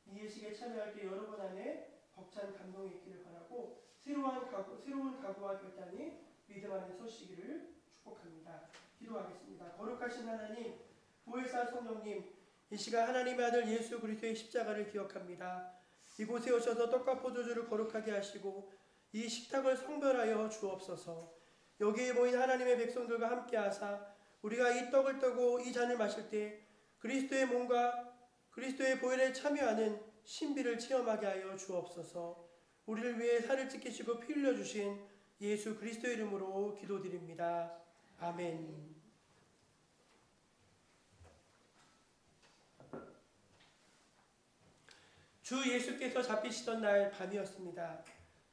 이 예식에 참여할 때 여러분 안에 벅찬 감동이 있기를 바라고 새로운 각오와 결단이 믿음 안에 서시기를 축복합니다. 기도하겠습니다. 거룩하신 하나님, 보혜사 성령님, 이 시간 하나님의 아들 예수 그리스도의 십자가를 기억합니다. 이곳에 오셔서 떡과 포도주를 거룩하게 하시고 이 식탁을 성별하여 주옵소서. 여기에 모인 하나님의 백성들과 함께 하사 우리가 이 떡을 떠고 이 잔을 마실 때 그리스도의 몸과 그리스도의 보혈에 참여하는 신비를 체험하게 하여 주옵소서. 우리를 위해 살을 찢기시고 피 흘려주신 예수 그리스도의 이름으로 기도드립니다. 아멘. 주 예수께서 잡히시던 날 밤이었습니다.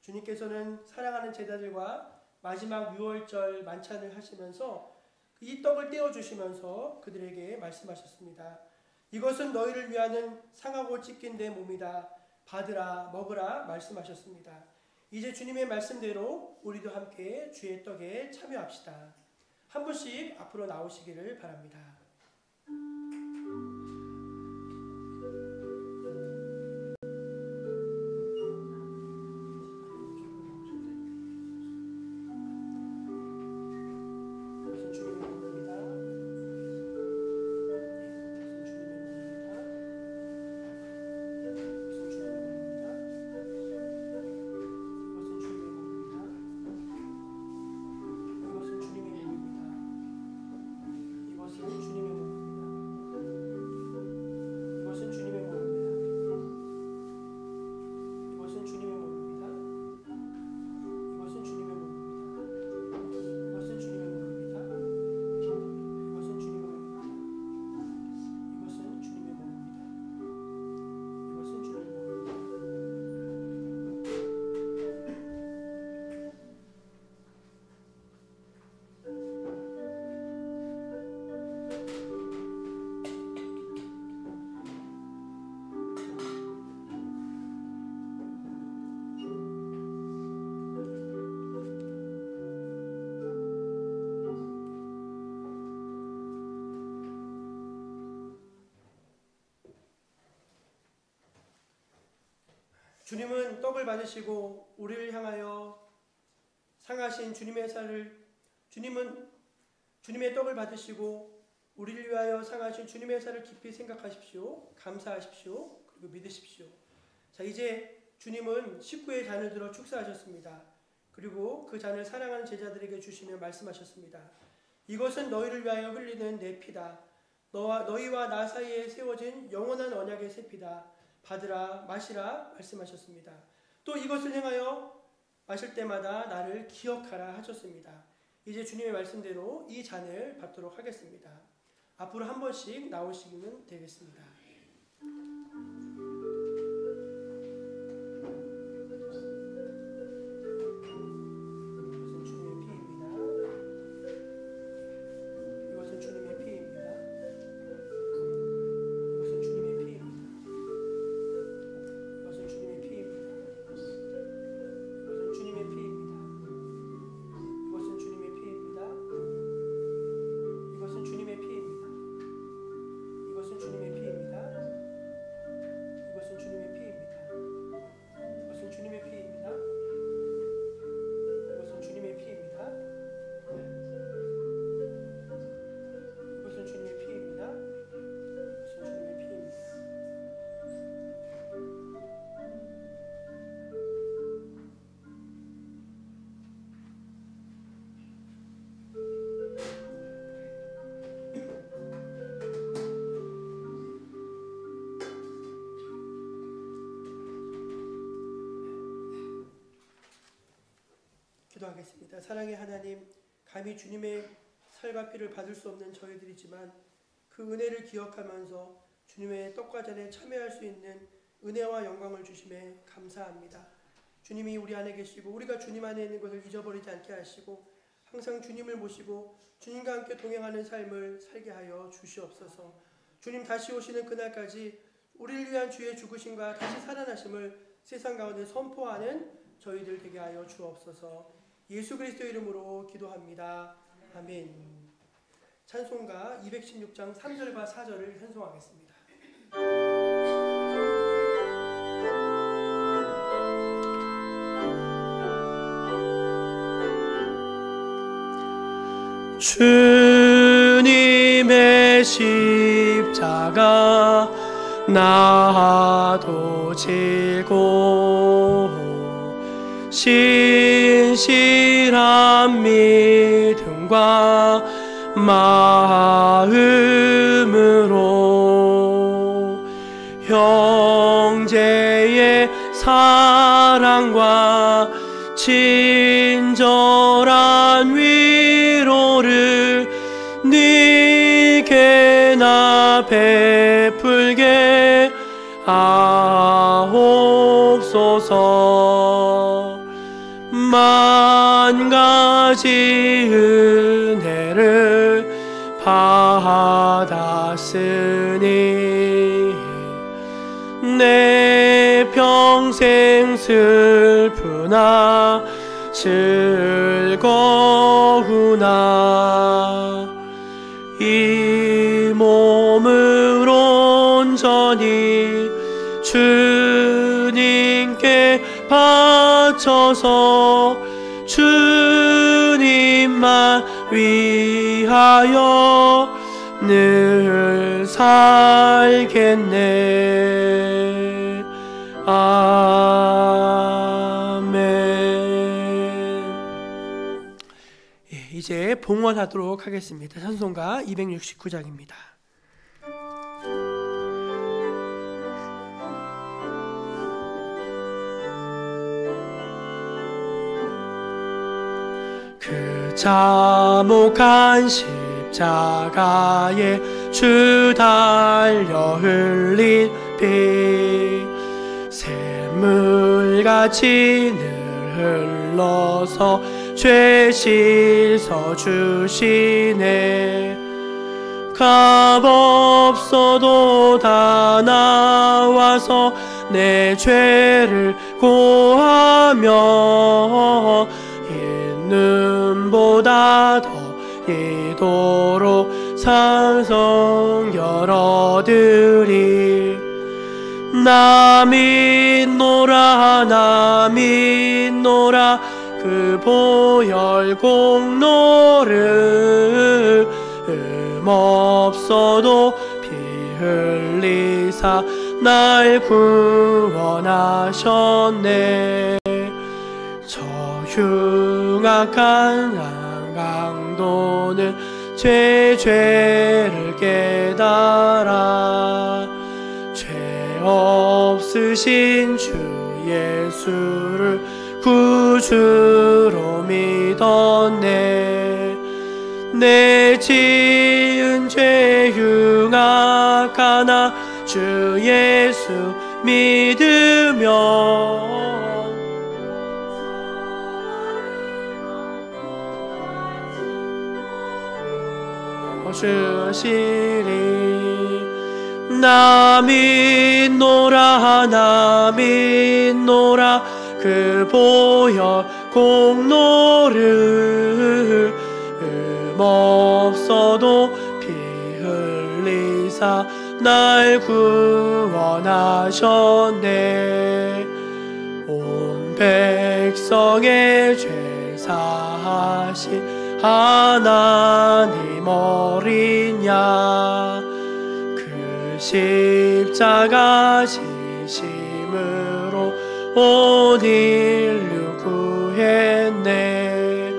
주님께서는 사랑하는 제자들과 마지막 유월절 만찬을 하시면서 이 떡을 떼어주시면서 그들에게 말씀하셨습니다. 이것은 너희를 위하는 상하고 찢긴 내 몸이다. 받으라 먹으라 말씀하셨습니다. 이제 주님의 말씀대로 우리도 함께 주의 떡에 참여합시다. 한 분씩 앞으로 나오시기를 바랍니다. 주님은 떡을 받으시고 우리를 향하여 상하신 주님의 살을 주님의 떡을 받으시고 우리를 위하여 상하신 주님의 살을 깊이 생각하십시오. 감사하십시오. 그리고 믿으십시오. 자, 이제 주님은 식구의 잔을 들어 축사하셨습니다. 그리고 그 잔을 사랑하는 제자들에게 주시며 말씀하셨습니다. 이것은 너희를 위하여 흘리는 내 피다. 너희와 나 사이에 세워진 영원한 언약의 새 피다. 받으라 마시라 말씀하셨습니다. 또 이것을 행하여 마실 때마다 나를 기억하라 하셨습니다. 이제 주님의 말씀대로 이 잔을 받도록 하겠습니다. 앞으로 한 번씩 나오시면 되겠습니다. 기도하겠습니다. 사랑의 하나님, 감히 주님의 살과 피를 받을 수 없는 저희들이지만 그 은혜를 기억하면서 주님의 떡과 잔에 참여할 수 있는 은혜와 영광을 주심에 감사합니다. 주님이 우리 안에 계시고 우리가 주님 안에 있는 것을 잊어버리지 않게 하시고 항상 주님을 모시고 주님과 함께 동행하는 삶을 살게 하여 주시옵소서. 주님 다시 오시는 그날까지 우리를 위한 주의 죽으심과 다시 살아나심을 세상 가운데 선포하는 저희들 되게 하여 주옵소서. 예수 그리스도 이름으로 기도합니다. 아멘. 찬송가 216장 3절과 4절을 현송하겠습니다. 주님의 십자가 나도 지고 신실한 믿음과 마음으로 형제의 사랑과 친절한 위로를 네게 나 베풀게 하옵소서. 만 가지 은혜를 받았으니 내 평생 슬프나 즐거우나 이 몸을 온전히 주님께 바쳐서 주님만 위하여 늘 살겠네. 아멘. 이제 봉헌하도록 하겠습니다. 찬송가 269장입니다. 그 자목한 십자가에 주 달려 흘린 피 샘물같이 늘 흘러서 죄 씻어 주시네. 값없어도 다 나와서 내 죄를 고하며 있는보다 더 이도록 상성결 얻으리. 나 믿노라 나 믿노라 그 보혈 공로를 흠없어도 피 흘리사 날 구원하셨네. 저 흉악한 강도는 죄를 깨달아 죄 없으신 주 예수를 구주로 믿었네. 내 지은 죄 흉악하나 주 예수 믿으며 주시리. 나 믿노라 나 믿노라 그 보혈 공로를 흠없어도 피 흘리사 날 구원하셨네. 온 백성의 죄 사하신 하나님 어린 양 그 십자가 지심으로 온 인류 구했네.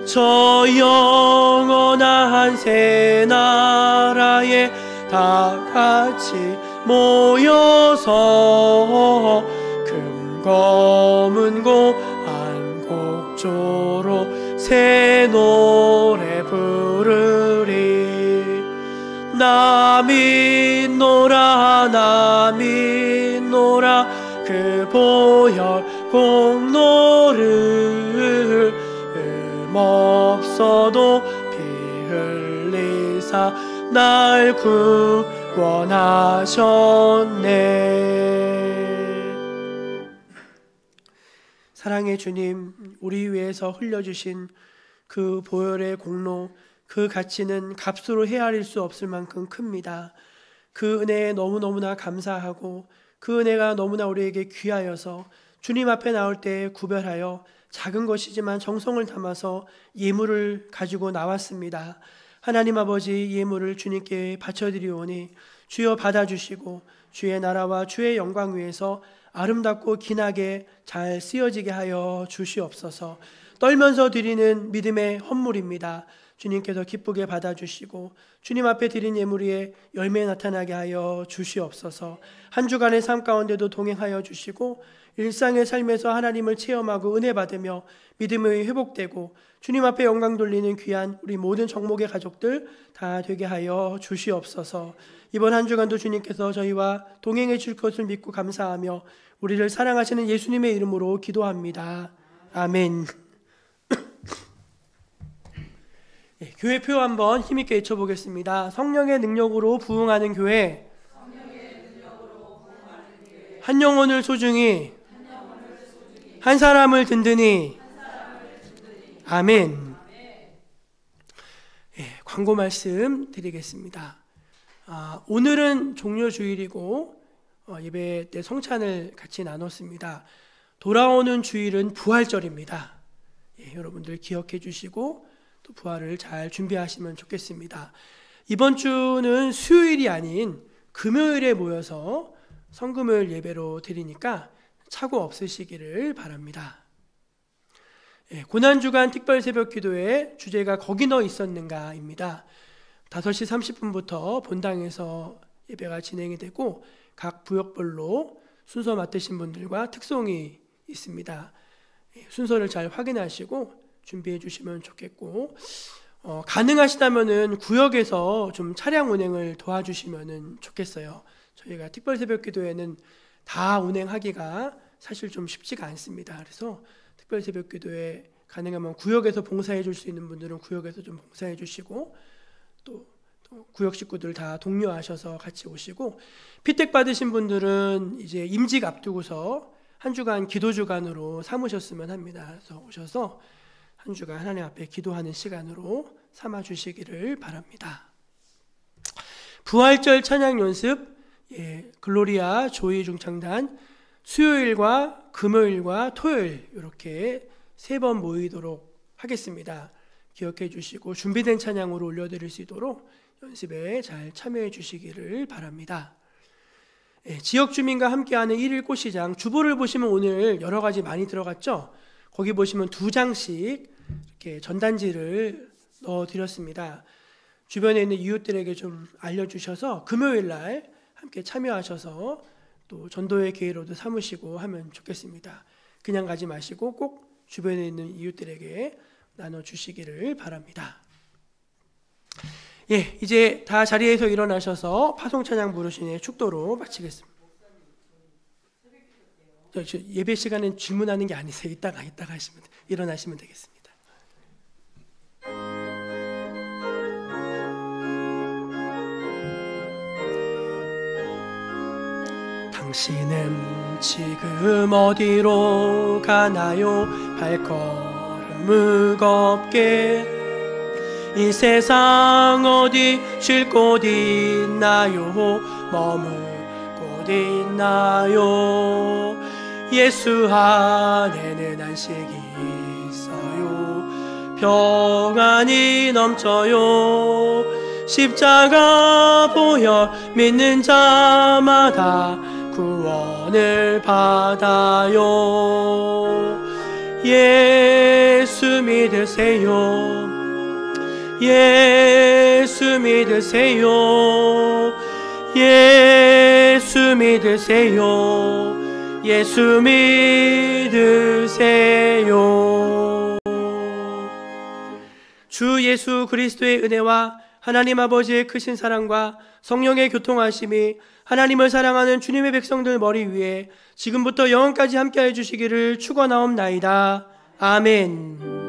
저 영원한 새 나라에 다 같이 모여서 금검은고 안곡조로 새 노래 부르리. 나 믿노라 나 믿노라 그 보혈 공로를 없어도 피 흘리사 날 구원하셨네. 사랑의 주님, 우리 위해서 흘려주신 그 보혈의 공로, 그 가치는 값으로 헤아릴 수 없을 만큼 큽니다. 그 은혜에 너무너무나 감사하고 그 은혜가 너무나 우리에게 귀하여서 주님 앞에 나올 때 구별하여 작은 것이지만 정성을 담아서 예물을 가지고 나왔습니다. 하나님 아버지, 예물을 주님께 바쳐드리오니 주여 받아주시고 주의 나라와 주의 영광 위에서 아름답고 기나게 잘 쓰여지게 하여 주시옵소서. 떨면서 드리는 믿음의 헌물입니다. 주님께서 기쁘게 받아주시고 주님 앞에 드린 예물 위에 열매 나타나게 하여 주시옵소서. 한 주간의 삶 가운데도 동행하여 주시고 일상의 삶에서 하나님을 체험하고 은혜 받으며 믿음이 회복되고 주님 앞에 영광 돌리는 귀한 우리 모든 정목의 가족들 다 되게 하여 주시옵소서. 이번 한 주간도 주님께서 저희와 동행해 줄 것을 믿고 감사하며 우리를 사랑하시는 예수님의 이름으로 기도합니다. 아멘. 교회표 한번 힘있게 외쳐보겠습니다. 성령의 능력으로 부흥하는 교회, 한 영혼을 소중히, 한 사람을 든든히. 아멘. 광고 말씀 드리겠습니다. 오늘은 종료주일이고 예배 때 성찬을 같이 나눴습니다. 돌아오는 주일은 부활절입니다. 여러분들 기억해 주시고 또 부활을 잘 준비하시면 좋겠습니다. 이번 주는 수요일이 아닌 금요일에 모여서 성금을 예배로 드리니까 착오 없으시기를 바랍니다. 고난주간 특별새벽기도의 주제가 거기 너 있었는가입니다. 5시 30분부터 본당에서 예배가 진행이 되고 각 부역별로 순서 맡으신 분들과 특송이 있습니다. 순서를 잘 확인하시고 준비해 주시면 좋겠고, 가능하시다면은 구역에서 좀 차량 운행을 도와주시면 좋겠어요. 저희가 특별새벽기도에는 다 운행하기가 사실 좀 쉽지가 않습니다. 그래서 특별새벽기도에 가능하면 구역에서 봉사해 줄 수 있는 분들은 구역에서 좀 봉사해 주시고, 또 구역 식구들 다 독려하셔서 같이 오시고, 피택 받으신 분들은 이제 임직 앞두고서 한 주간 기도주간으로 삼으셨으면 합니다. 그래서 오셔서 한 주간 하나님 앞에 기도하는 시간으로 삼아 주시기를 바랍니다. 부활절 찬양 연습, 글로리아 조이 중창단 수요일과 금요일과 토요일 이렇게 3번 모이도록 하겠습니다. 기억해 주시고 준비된 찬양으로 올려드릴 수 있도록 연습에 잘 참여해 주시기를 바랍니다. 지역 주민과 함께하는 1일 꽃시장 주보를 보시면 오늘 여러 가지 많이 들어갔죠? 거기 보시면 2장씩 이렇게 전단지를 넣어드렸습니다. 주변에 있는 이웃들에게 좀 알려주셔서 금요일 날 함께 참여하셔서 또 전도의 기회로도 삼으시고 하면 좋겠습니다. 그냥 가지 마시고 꼭 주변에 있는 이웃들에게 나눠주시기를 바랍니다. 이제 다 자리에서 일어나셔서 파송찬양 부르시니 축도로 마치겠습니다. 예배 시간은 질문하는 게 아니세요. 이따가 하시면 일어나시면 되겠습니다. 당신은 지금 어디로 가나요? 발걸음 무겁게 이 세상 어디 쉴 곳 있나요? 머물 곳 있나요? 예수 안에는 안식이 있어요. 평안이 넘쳐요. 십자가 보혈 믿는 자마다 구원을 받아요. 예수 믿으세요. 예수 믿으세요. 예수 믿으세요. 예수 믿으세요. 주 예수 그리스도의 은혜와 하나님 아버지의 크신 사랑과 성령의 교통하심이 하나님을 사랑하는 주님의 백성들 머리 위에 지금부터 영원까지 함께해 주시기를 축원하옵나이다. 아멘.